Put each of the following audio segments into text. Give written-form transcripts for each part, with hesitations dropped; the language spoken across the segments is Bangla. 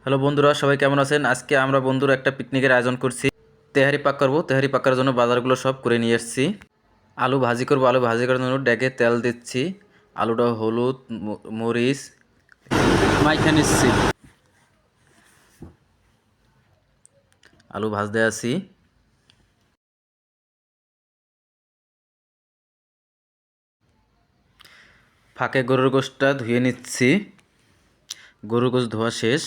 হ্যালো বন্ধুরা, সবাই কেমন আছেন? আজকে আমরা বন্ধুরা একটা পিকনিকের আয়োজন করছি। তেহারি পাক করবো। তেহারি পাক করার জন্য বাজারগুলো সব করে নিয়ে এসেছি। আলু ভাজি করবো। আলু ভাজি করার জন্য ডেকে তেল দিচ্ছি। আলুটা হলুদ, মরিচ মাইখা নিচ্ছি। আলু ভাজতে আছি। ফাঁকে গরুর গোশটা ধুয়ে নিচ্ছি। গরুর গোশ ধোয়া শেষ।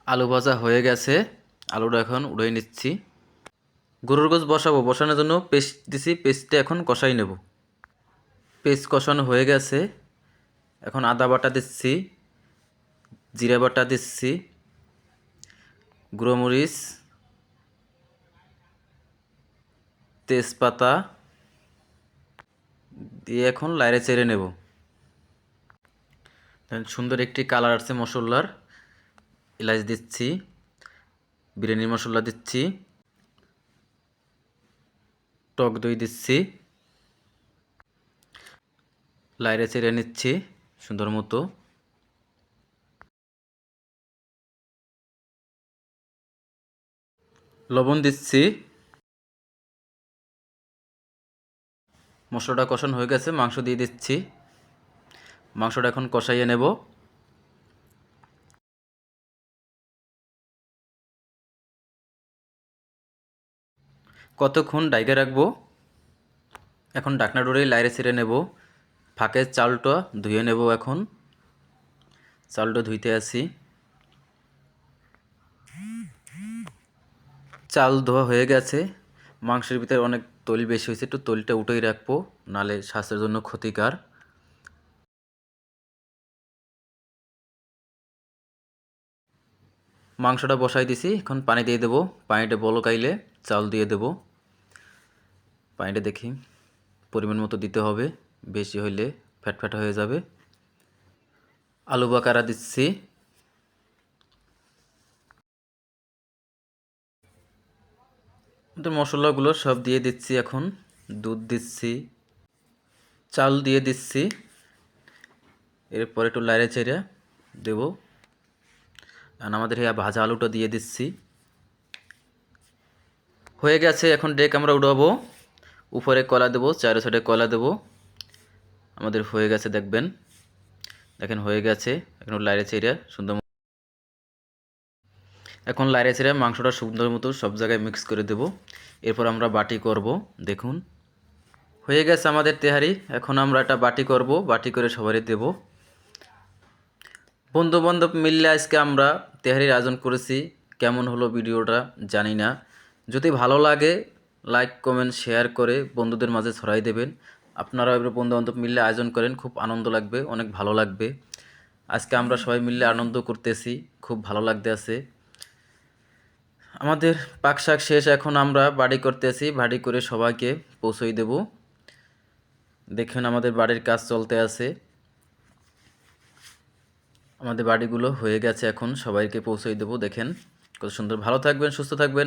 আলু ভাজা হয়ে গেছে। আলুটা এখন উড়িয়ে নিচ্ছি। গরুর গোশ বসাবো। বসানোর জন্য পেস্ট দিছি। পেস্টটা এখন কষাই নেব। পেস্ট কষানো হয়ে গেছে। এখন আদা বাটা দিচ্ছি, জিরা বাটা দিচ্ছি, গুঁড়ো মরিচ, তেজপাতা দিয়ে এখন লাইড়ে চেড়ে নেব। সুন্দর একটি কালার আসছে মশলার। এলাচ দিচ্ছি, বিরিয়ানির মশলা দিচ্ছি, টক দই দিচ্ছি, লাইড়ে চেড়ে নিচ্ছি সুন্দর মতো। লবণ দিচ্ছি। মশলাটা কষানো হয়ে গেছে। মাংস দিয়ে দিচ্ছি। মাংসটা এখন কষাইয়ে নেব। কতক্ষণ ডাইকে রাখবো। এখন ডাকনা ডোরে লাইড়ে ছেড়ে নেব। ফাঁকে চালটা ধুয়ে নেব। এখন চালটা ধুইতে আসি। চাল ধোয়া হয়ে গেছে। মাংসের ভিতরে অনেক তৈল বেশি হয়েছে, একটু তৈলটা উঠেই রাখবো, নালে স্বাস্থ্যের জন্য ক্ষতিকার। মাংসটা বসাই দিছি। এখন পানি দিয়ে দেবো। পানিটা বলকাইলে চাল দিয়ে দেব। পানিটা দেখি পরিমাণ মতো দিতে হবে, বেশি হইলে ফ্যাট হয়ে যাবে। আলু বাকারা দিচ্ছি। মশলাগুলো সব দিয়ে দিচ্ছি। এখন দুধ দিচ্ছি, চাল দিয়ে দিচ্ছি। এরপর একটু লাইড়ে চেড়ে দেবো। আর আমাদের এই ভাজা আলুটা দিয়ে দিচ্ছি। হয়ে গেছে। এখন ডেক আমরা উঠাবো। উপরে কলা দেবো, চারো সাইডে কলা দেবো। আমাদের হয়ে গেছে, দেখবেন। দেখেন হয়ে গেছে। এখন লাইড়ে চেড়ে সুন্দর। এখন লাইড়ে চেড়ে মাংসটা সুন্দর মতো সব জায়গায় মিক্স করে দেব। এরপর আমরা বাটি করব। দেখুন হয়ে গেছে আমাদের তেহারি। এখন আমরা একটা বাটি করব, বাটি করে সবারই দেব। বন্ধু বান্ধব মিললে আজকে আমরা তেহারির আয়োজন করেছি। কেমন হলো ভিডিওটা জানি না। যদি ভালো লাগে লাইক কমেন্ট শেয়ার করে বন্ধুদের মাঝে ছড়াই দেবেন। আপনারা এবার বন্ধু বান্ধব মিললে আয়োজন করেন, খুব আনন্দ লাগবে, অনেক ভালো লাগবে। আজকে আমরা সবাই মিললে আনন্দ করতেছি, খুব ভালো লাগতে আছে। আমাদের পাক শাক শেষ। এখন আমরা বাড়ি করতেছি, বাড়ি করে সবাইকে পৌঁছই দেব। দেখুন আমাদের বাড়ির কাজ চলতে আছে। আমাদের বাড়িগুলো হয়ে গেছে, এখন সবাইকে পৌঁছই দেব। দেখেন কত সুন্দর। ভালো থাকবেন, সুস্থ থাকবেন।